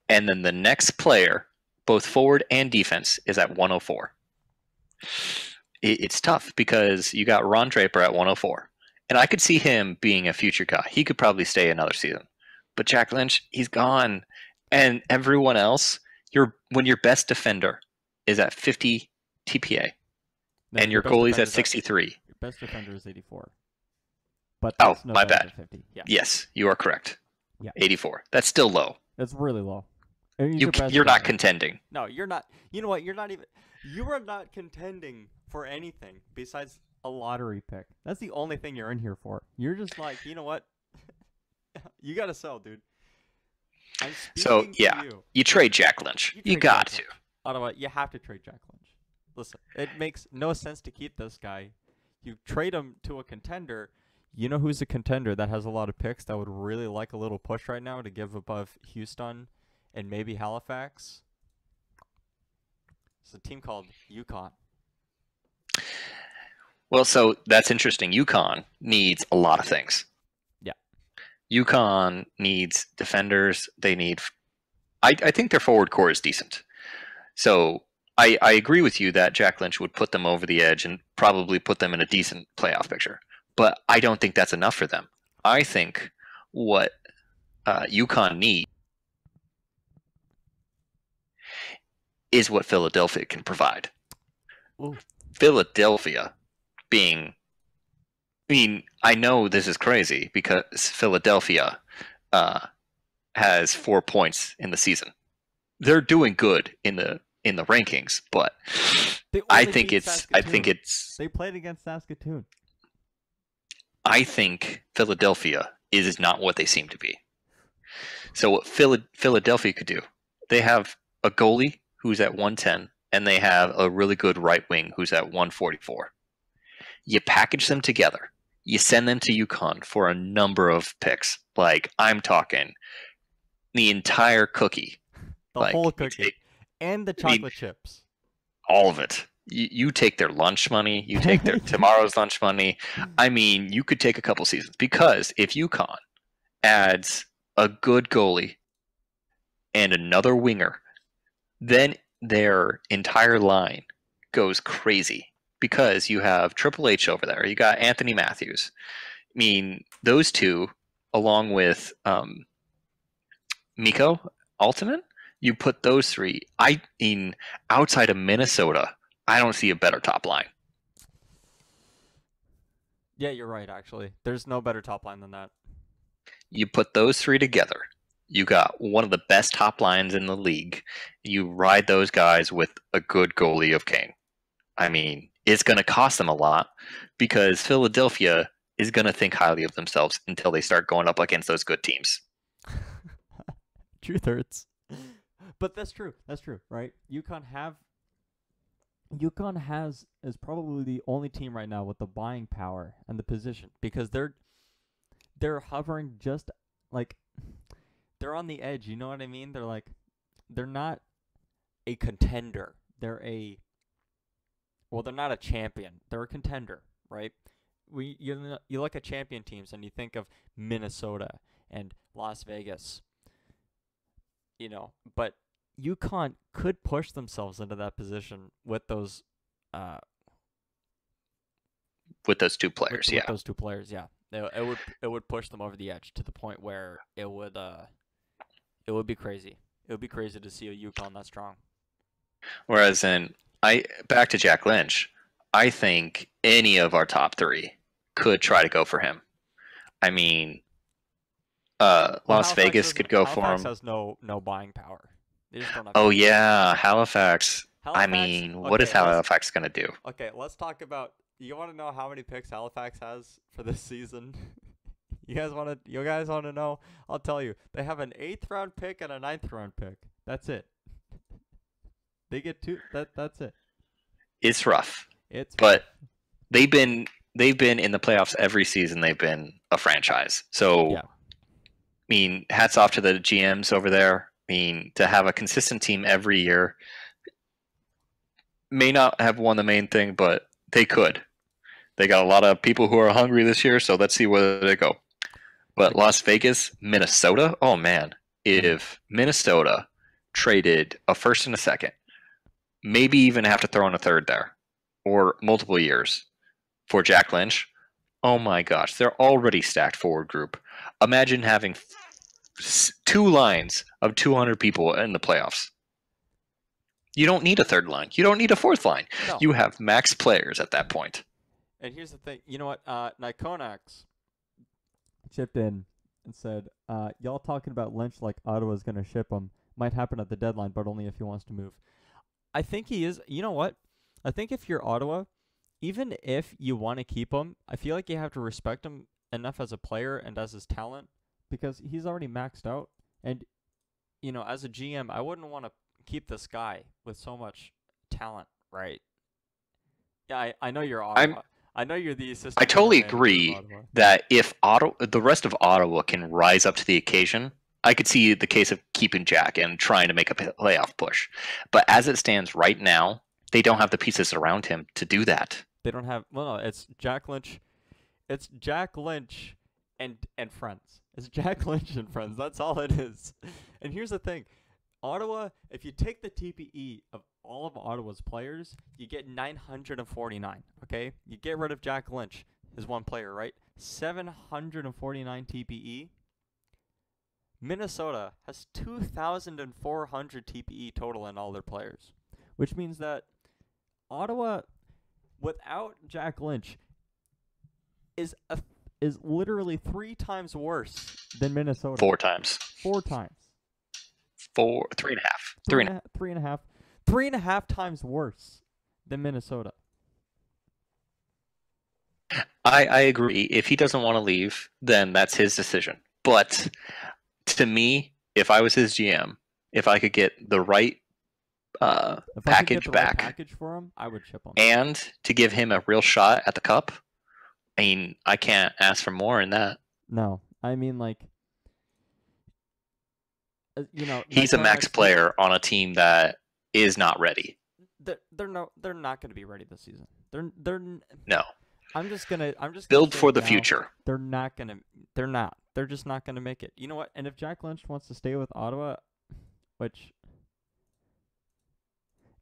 and then the next player, both forward and defense, is at 104. It's tough because you got Ron Draper at 104, and I could see him being a future guy. He could probably stay another season. But Jack Lynch, he's gone. And everyone else, when your best defender is at 50 TPA, and your goalie's at 63. Your best defender is 84. But my bad. 50. Yeah. Yes, you are correct. Yeah. 84. That's still low. That's really low. You're not contending. No, you're not. You know what? You are not contending for anything besides a lottery pick. That's the only thing you're in here for. You're just like, you know what? You got to sell, dude. So, yeah, you trade Jack Lynch. You got to. Ottawa, you have to trade Jack Lynch. Listen, it makes no sense to keep this guy. You trade him to a contender. You know who's a contender that has a lot of picks that would really like a little push right now to give above Houston and maybe Halifax? It's a team called UConn. Well, so that's interesting. UConn needs a lot of things. Yeah. UConn needs defenders. They need. I think their forward core is decent. So I agree with you that Jack Lynch would put them over the edge and probably put them in a decent playoff picture. But I don't think that's enough for them. I think what UConn needs is what Philadelphia can provide. Ooh. Philadelphia being, I mean, I know this is crazy because Philadelphia has 4 points in the season. They're doing good in the rankings, but I think it's they played against Saskatoon. I think Philadelphia is not what they seem to be. So what Philadelphia could do, they have a goalie who's at 110, and they have a really good right wing who's at 144. You package them together. You send them to UConn for a number of picks. Like, I'm talking the entire cookie. The whole cookie. And the chocolate chips. All of it. You take their lunch money. You take their tomorrow's lunch money. I mean, you could take a couple seasons. Because if UConn adds a good goalie and another winger, then their entire line goes crazy. Because you have Triple H over there. You got Anthony Matthews. I mean, those two, along with Mikko Aaltonen, you put those three. I mean, outside of Minnesota, I don't see a better top line. Yeah, you're right, actually. There's no better top line than that. You put those three together. You got one of the best top lines in the league. You ride those guys with a good goalie of Kane. I mean, it's going to cost them a lot because Philadelphia is going to think highly of themselves until they start going up against those good teams. Truth hurts. But that's true. That's true, right? UConn is probably the only team right now with the buying power and the position because they're hovering just like they're on the edge. You know what I mean? They're not a contender. They're not a champion. They're a contender, right? You look at champion teams and you think of Minnesota and Las Vegas. But UConn could push themselves into that position with those two players. With those two players, yeah. It would push them over the edge to the point where it would be crazy. It would be crazy to see a UConn that strong. Whereas back to Jack Lynch, I think any of our top three could try to go for him. I mean, Las Vegas could go for him. Halifax has no buying power. Oh yeah, Halifax. I mean, what is Halifax gonna do? Okay, let's talk about. You want to know how many picks Halifax has for this season? You guys want to know? I'll tell you. They have an 8th round pick and a 9th round pick. That's it. They get 2. That's it. It's rough. But they've been in the playoffs every season. They've been a franchise. So yeah. I mean, hats off to the GMs over there. I mean, to have a consistent team every year, may not have won the main thing, but they could. They got a lot of people who are hungry this year, so let's see where they go. But Las Vegas, Minnesota, oh man, if Minnesota traded a first and a second, maybe even have to throw in a third there, or multiple years for Jack Lynch, oh my gosh, they're already stacked forward group. Imagine having 2 lines of 200 people in the playoffs. You don't need a third line. You don't need a fourth line. No. You have max players at that point. And here's the thing. You know what? Nikonax chipped in and said, y'all talking about Lynch like Ottawa's going to ship him. Might happen at the deadline, but only if he wants to move. I think he is. You know what? I think if you're Ottawa, even if you want to keep him, I feel like you have to respect him enough as a player and as his talent because he's already maxed out. And, as a GM, I wouldn't want to keep this guy with so much talent, right? Yeah, I know you're Ottawa. I know you're the assistant. I totally agree that if the rest of Ottawa can rise up to the occasion, I could see the case of keeping Jack and trying to make a playoff push. But as it stands right now, they don't have the pieces around him to do that. They don't have. Well, no, it's Jack Lynch. It's Jack Lynch and friends. It's Jack Lynch and friends. That's all it is. And here's the thing. Ottawa, if you take the TPE of all of Ottawa's players, you get 949, okay? You get rid of Jack Lynch, his one player, right? 749 TPE. Minnesota has 2,400 TPE total in all their players, which means that Ottawa, without Jack Lynch, is literally 3 times worse than Minnesota. 4 times. 4 times. 3.5. 3.5. 3.5. 3.5 times worse than Minnesota. I agree. If he doesn't want to leave, then that's his decision. But to me, if I was his GM, if I could get the right package back, package for him, I would ship him. And to give him a real shot at the cup, I mean, I can't ask for more in that. No, I mean, like, he's a max player on a team that is not ready. They're not going to be ready this season. They're no. I'm just gonna build for the future. They're just not gonna make it. You know what? And if Jack Lynch wants to stay with Ottawa, which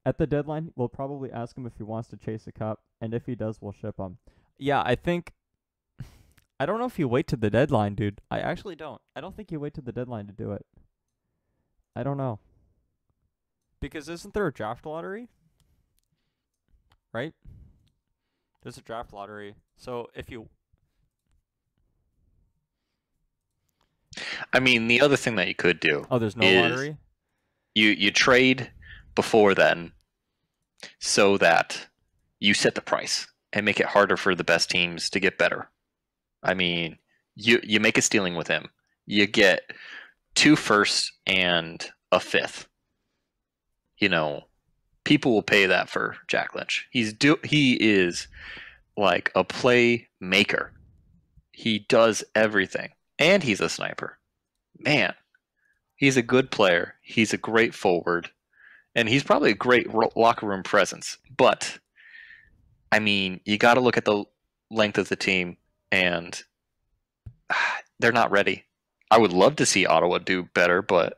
at the deadline we'll probably ask him if he wants to chase a cup, and if he does, we'll ship him. Yeah, I don't know if you wait to the deadline, dude. I actually don't. I don't think you wait to the deadline to do it. I don't know. Because isn't there a draft lottery? Right? There's a draft lottery. So if you... I mean, the other thing that you could do... Oh, there's no lottery? You trade before then so that you set the price and make it harder for the best teams to get better. I mean, you make a stealing with him. You get 2 firsts and a 5th. You know, people will pay that for Jack Lynch. He is like a playmaker. He does everything, and he's a sniper. Man, he's a good player. He's a great forward, and he's probably a great locker room presence. But I mean, you got to look at the length of the team, and they're not ready. I would love to see Ottawa do better, but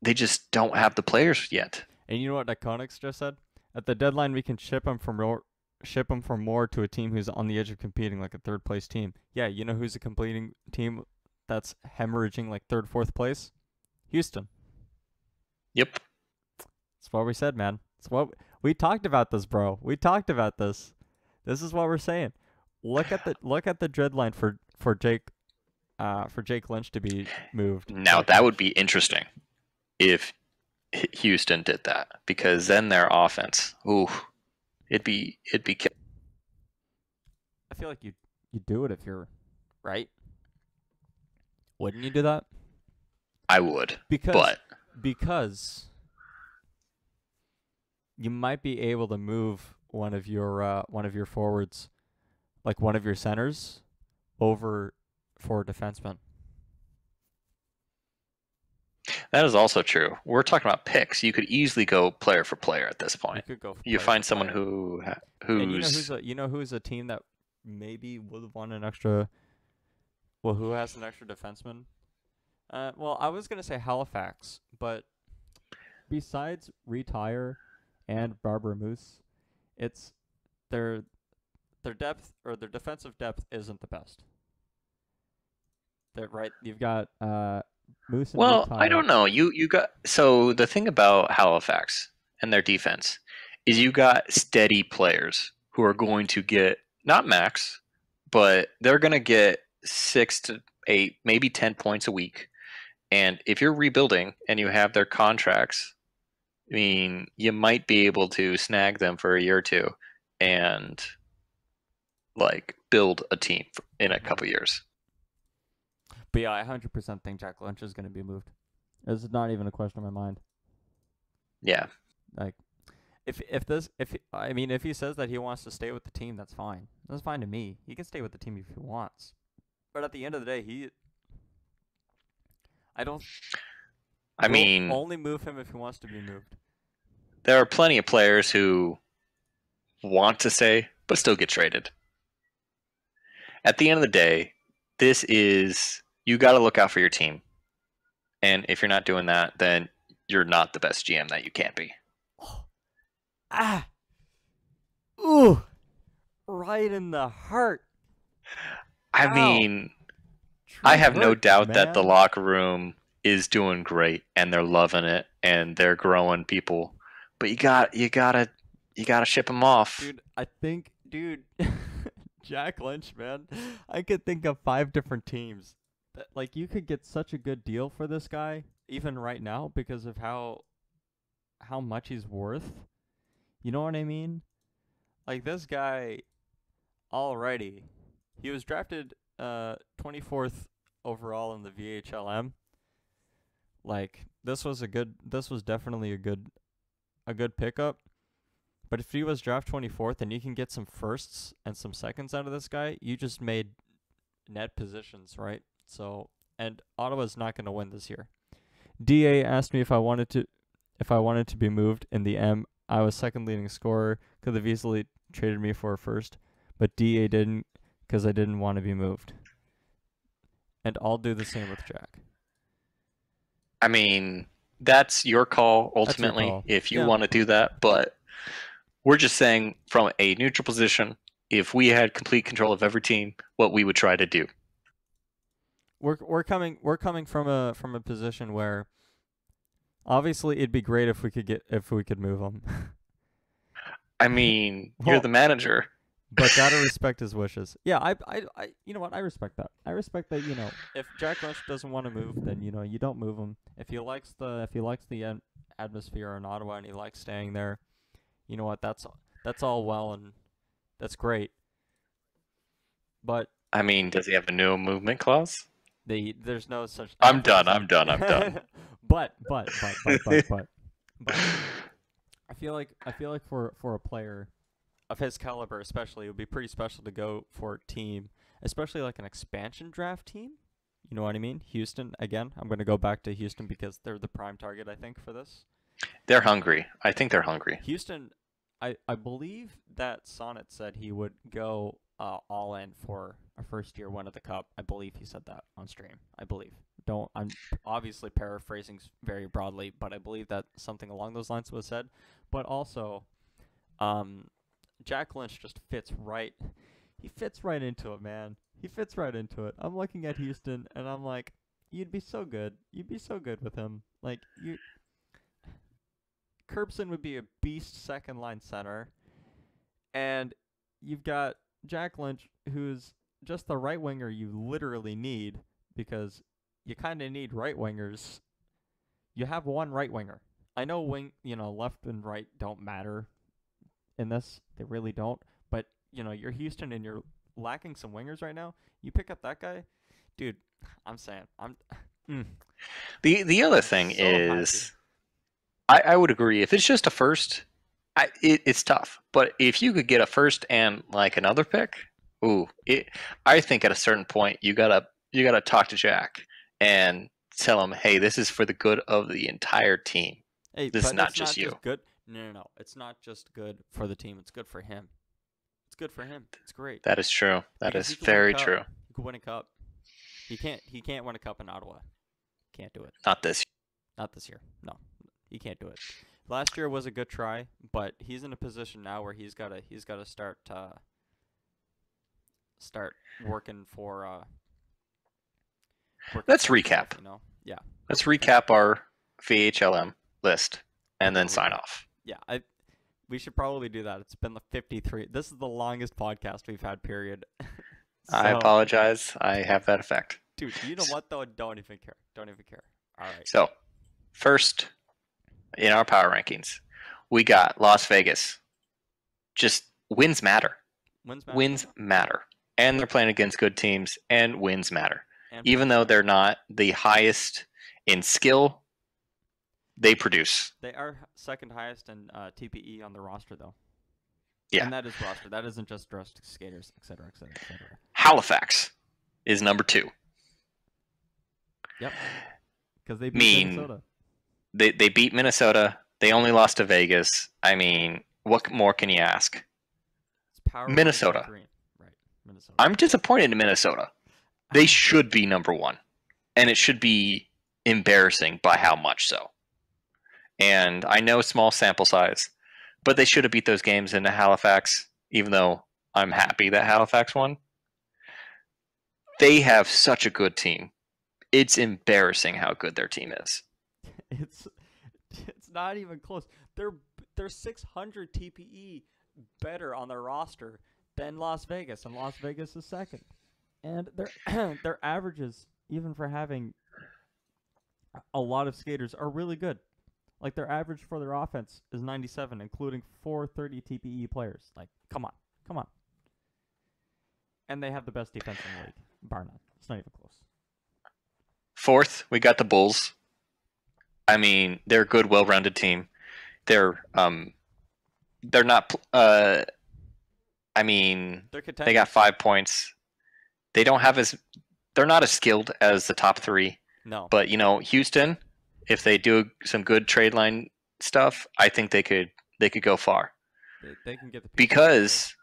they just don't have the players yet. And you know what Iconics just said? At the deadline, we can ship him for more to a team who's on the edge of competing, like a third place team. Yeah, you know who's a completing team that's hemorrhaging like third, fourth place? Houston. Yep. That's what we said, man. That's what we talked about this, bro. We talked about this. This is what we're saying. Look at the deadline for Jake Lynch to be moved. Now that would be interesting if Houston did that, because then their offense, it'd be. I feel like you do it if you're right. Wouldn't you do that? I would, because you might be able to move one of your forwards, like one of your centers, over for a defenseman. That is also true. We're talking about picks. You could easily go player for player at this point. You find someone who's. And you know who's a team that maybe would have won an extra. Well, who has an extra defenseman? Well, I was gonna say Halifax, but besides Retire and Barbara Moose, it's their depth, or their defensive depth isn't the best. You've got Moose and Well, Retire. I don't know. You got, so the thing about Halifax and their defense is you got steady players who are going to get not max, but they're going to get 6 to 8, maybe 10 points a week. And if you're rebuilding and you have their contracts, I mean, you might be able to snag them for a year or two and like build a team in a couple years. But yeah, I 100% think Jack Lynch is going to be moved. This is not even a question in my mind. Yeah. Like, if he says that he wants to stay with the team, that's fine. That's fine to me. He can stay with the team if he wants. But at the end of the day, we'll only move him if he wants to be moved. There are plenty of players who want to say, but still get traded. At the end of the day, you got to look out for your team. And if you're not doing that, then you're not the best GM that you can be. Ah. Ooh. Right in the heart. I mean, I have no doubt that the locker room is doing great and they're loving it and they're growing people. But you gotta ship them off. Dude, I think, Jack Lynch, man. I could think of 5 different teams that, like, you could get such a good deal for this guy, even right now, because of how much he's worth. You know what I mean? Like, this guy already, he was drafted 24th overall in the VHLM. Like, this was definitely a good pickup. But if he was draft 24th and you can get some firsts and some seconds out of this guy, you just made net positions, right? So, and Ottawa's not going to win this year. DA asked me if I wanted to be moved in the M. I was second leading scorer. Could have easily traded me for a first, but DA didn't because I didn't want to be moved. And I'll do the same with Jack. I mean, that's your call ultimately if you want to do that, but we're just saying from a neutral position, if we had complete control of every team, what we would try to do. We're coming from a position where obviously it'd be great if we could move him. I mean, you're the manager. But gotta respect his wishes. Yeah, I you know what? I respect that. I respect that, if Jack Lynch doesn't want to move, then you don't move him. If he likes the atmosphere in Ottawa and he likes staying there, you know what? That's all well and that's great. But I mean, does he have a no movement clause? There's no such. I'm done. But I feel like for a player of his caliber, especially, it would be pretty special to go for a team, especially like an expansion draft team. You know what I mean? Houston, again, I'm going to go back to Houston because they're the prime target, I think, for this. They're hungry. I think they're hungry. Houston, I believe that Sonnet said he would go all in for a first-year win of the Cup. I believe he said that on stream. I believe. I'm obviously paraphrasing very broadly, but I believe that something along those lines was said. But also, Jack Lynch just fits right. He fits right into it, man. He fits right into it. I'm looking at Houston, and I'm like, you'd be so good. You'd be so good with him. Like, Curbson would be a beast second-line center. And you've got Jack Lynch, who's just the right winger you literally need, because you kind of need right wingers. You have one right winger. I know left and right don't matter in this. They really don't. But, you're Houston and you're lacking some wingers right now. You pick up that guy, dude, I'm saying, The other thing is, I would agree. If it's just a first, it's tough. But if you could get a first and like another pick, I think at a certain point you gotta talk to Jack and tell him, hey, this is for the good of the entire team. Hey, this is not just you. Just good. No. It's not just good for the team. It's good for him. It's good for him. It's great. That is true. That is very true. He could win a cup. He can't win a cup in Ottawa. Can't do it. Not this year. No. He can't do it. Last year was a good try, but he's in a position now where he's got to start working for Let's recap. Yeah. Let's recap our VHLM list and then sign off. Yeah, we should probably do that. It's been the 53. This is the longest podcast we've had, period. So, I apologize. I have that effect. Dude, you know what, though? Don't even care. All right. So, first, in our power rankings, we got Las Vegas. Just wins matter. Wins matter. And they're playing against good teams, and wins matter. Even though they're not the highest in skill, they produce. They are second highest in TPE on the roster, though. Yeah. And that is roster. That isn't just skaters, etc., etc., etc. Halifax is number 2. Yep. Because they beat Minnesota. They beat Minnesota. They only lost to Vegas. I mean, what more can you ask? power Minnesota. ranking green. Right, Minnesota. I'm disappointed in Minnesota. They should be number 1, and it should be embarrassing by how much so. And I know small sample size, but they should have beat those games into Halifax, even though I'm happy that Halifax won. They have such a good team. It's embarrassing how good their team is. It's not even close. They're 600 TPE better on their roster than Las Vegas, and Las Vegas is second. And their averages, even for having a lot of skaters, are really good. Like, their average for their offense is 97, including 430 TPE players. Like, come on. And they have the best defense in the league, bar none. It's not even close. 4th, we got the Bulls. I mean, they're a good, well-rounded team. They're not. I mean, they got 5 points. They don't have as. They're not as skilled as the top 3. No. But Houston, if they do some good trade line stuff, I think they could go far. They can get the because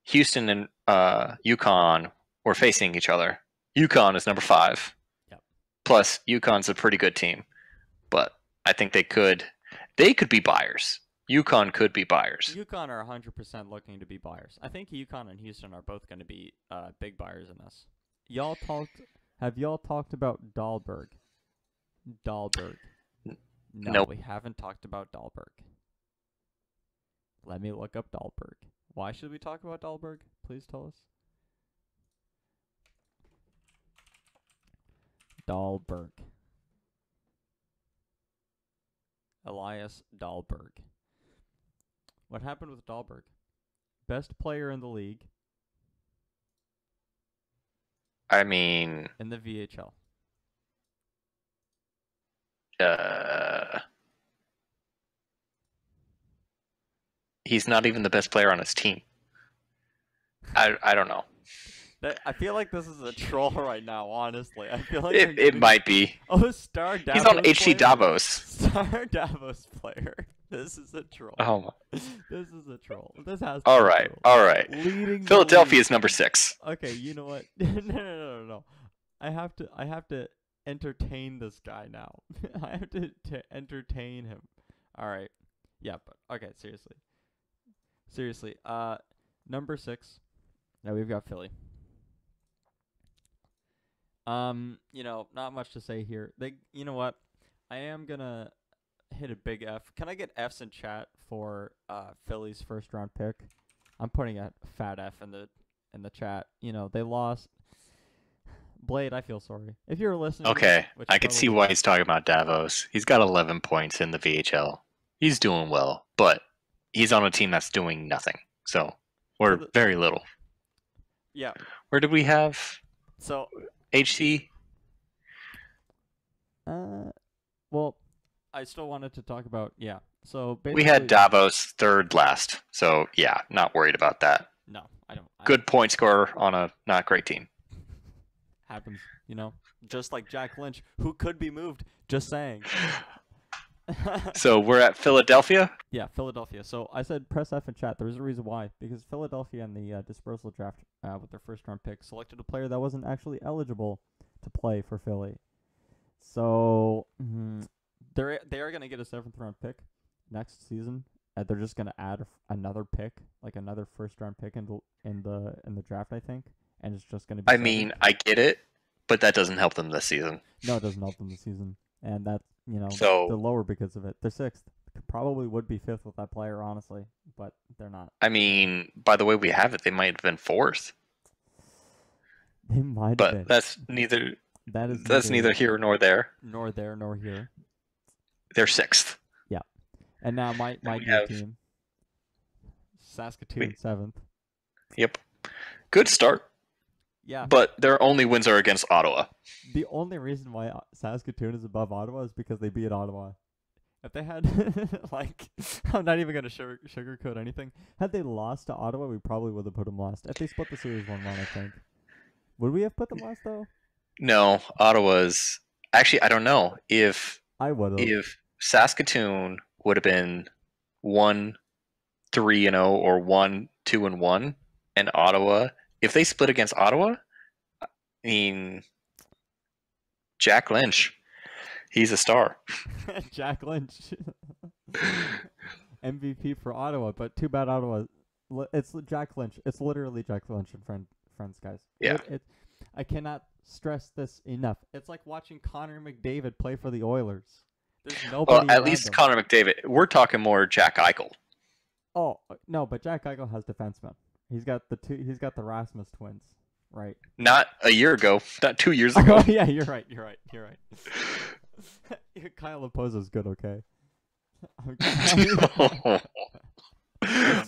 Houston and UConn were facing each other. UConn is number 5. Yep. Plus, UConn's a pretty good team, but I think they could be buyers. UConn could be buyers. UConn are 100% looking to be buyers. I think UConn and Houston are both going to be big buyers in this. Have y'all talked about Dahlberg? No, Nope. we haven't talked about Dahlberg. Let me look up Dahlberg. Why should we talk about Dahlberg? Please tell us. Dahlberg. Elias Dahlberg. What happened with Dahlberg? Best player in the league. I mean, in the VHL. He's not even the best player on his team. I don't know. I feel like this is a troll right now, honestly. I feel like it might be. Oh, Star Davos. He's on HC Davos. Star Davos player. This is a troll. Oh my. This is a troll. This has to All be a right. troll. All right. Leading Philadelphia is number 6. Okay, you know what? No. I have to entertain this guy now. I have to entertain him. All right. Yeah, but okay, seriously. Number 6. Now we've got Philly. Not much to say here. You know what? I am gonna hit a big F. Can I get Fs in chat for Philly's first round pick? I'm putting a fat F in the chat. They lost. Blade, I feel sorry. If you're listening. Okay, I can see why he's talking about Davos. He's got 11 points in the VHL. He's doing well, but he's on a team that's doing nothing. So, or very little. Yeah. Where did we have? So HC? Well, I still wanted to talk about, so basically we had Davos 3rd last. So, yeah, not worried about that. No, I don't. Good point scorer on a not great team. Happens, just like Jack Lynch, who could be moved, just saying. So, we're at Philadelphia? Yeah, Philadelphia. So, I said press F in chat. There's a reason why. Because Philadelphia in the dispersal draft with their first round pick selected a player that wasn't actually eligible to play for Philly. So, they are going to get a 7th round pick next season. They're just going to add another pick, like another first round pick in the draft, I think. And it's just going to be. I mean, I get it, but that doesn't help them this season. No, it doesn't help them this season. And that's, so, they're lower because of it. They're 6th. Probably would be 5th with that player, honestly, but they're not. I mean, by the way we have it, they might have been 4th. They might have been. But that's neither. That's neither here nor there. Nor there nor here. They're 6th. Yeah, and now my team, Saskatoon 7th. Yep, good start. Yeah, but their only wins are against Ottawa. The only reason why Saskatoon is above Ottawa is because they beat Ottawa. If they had, I'm not even gonna sugarcoat anything. Had they lost to Ottawa, we probably would have put them last. If they split the series 1-1, I think. Would we have put them last though? No, Ottawa's actually. I don't know if Saskatoon would have been 1-3-0 or 1-2-1. And Ottawa, if they split against Ottawa, I mean, Jack Lynch, he's a star. Jack Lynch, MVP for Ottawa, but too bad Ottawa. It's Jack Lynch. It's literally Jack Lynch and friends, guys. Yeah. I cannot stress this enough. It's like watching Connor McDavid play for the Oilers. There's nobody. Well, at least Connor McDavid. We're talking more Jack Eichel. Oh no, but Jack Eichel has defensemen. He's got He's got the Rasmus twins, right? Not a year ago. Not 2 years ago. Oh yeah, you're right. Kyle Opozo's good, okay.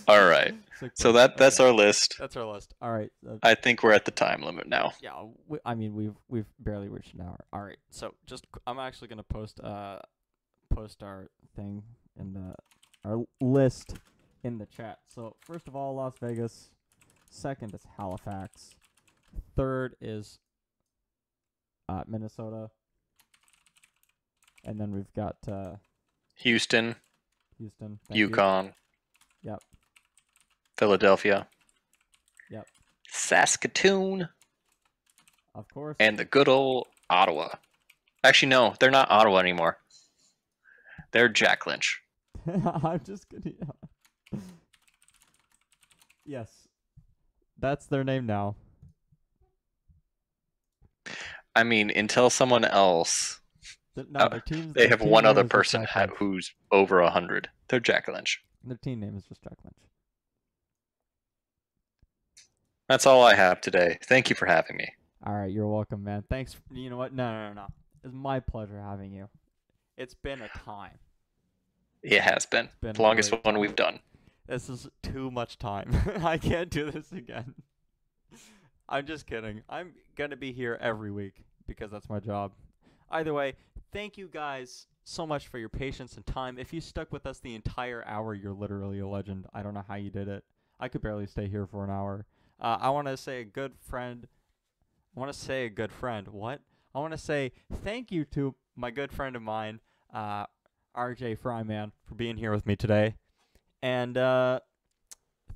All right. So that's our list. That's our list. All right. I think we're at the time limit now. Yeah. We've barely reached an hour. All right. So I'm actually gonna post our thing in our list in the chat. So first of all, Las Vegas. Second is Halifax. Third is Minnesota. And then we've got Houston. You. Yukon. Yep. Philadelphia. Yep. Saskatoon. Of course. And the good old Ottawa. Actually, no, they're not Ottawa anymore. They're Jack Lynch. I'm just kidding. Yes. That's their name now. I mean, until someone else. They have one other person who's over 100. They're Jack Lynch. Their team name is just Jack Lynch. That's all I have today. Thank you for having me. All right, you're welcome, man. Thanks. You know what? No. It's my pleasure having you. It's been a time. It has been. It's been the longest one we've done. This is too much time. I can't do this again. I'm just kidding. I'm going to be here every week because that's my job. Either way, thank you guys so much for your patience and time. If you stuck with us the entire hour, you're literally a legend. I don't know how you did it. I could barely stay here for an hour. I want to say a good friend. What? I want to say thank you to my good friend of mine, RJ Fryman, for being here with me today. And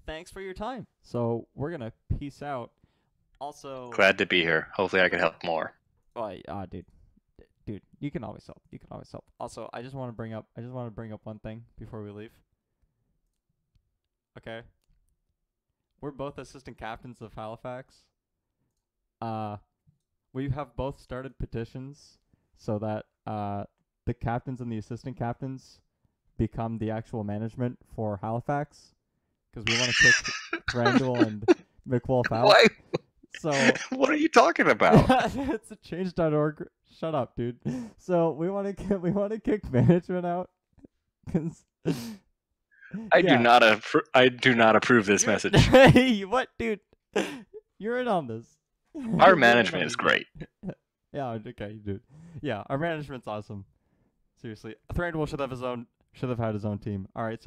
thanks for your time. So we're going to peace out. Also, glad to be here. Hopefully I can help more. Dude, you can always help. Also, I just want to bring up one thing before we leave. Okay. We're both assistant captains of Halifax. We have both started petitions so that the captains and the assistant captains become the actual management for Halifax, because we want to kick Randall and McWolf out. Why? So what are you talking about? It's a change.org. Shut up, dude. So we want to kick management out. I do not approve this message. Hey, what, dude? You're in on this. Our management is great. Yeah, okay, dude. Yeah, our management's awesome. Seriously, Thranduil should have had his own team. All right.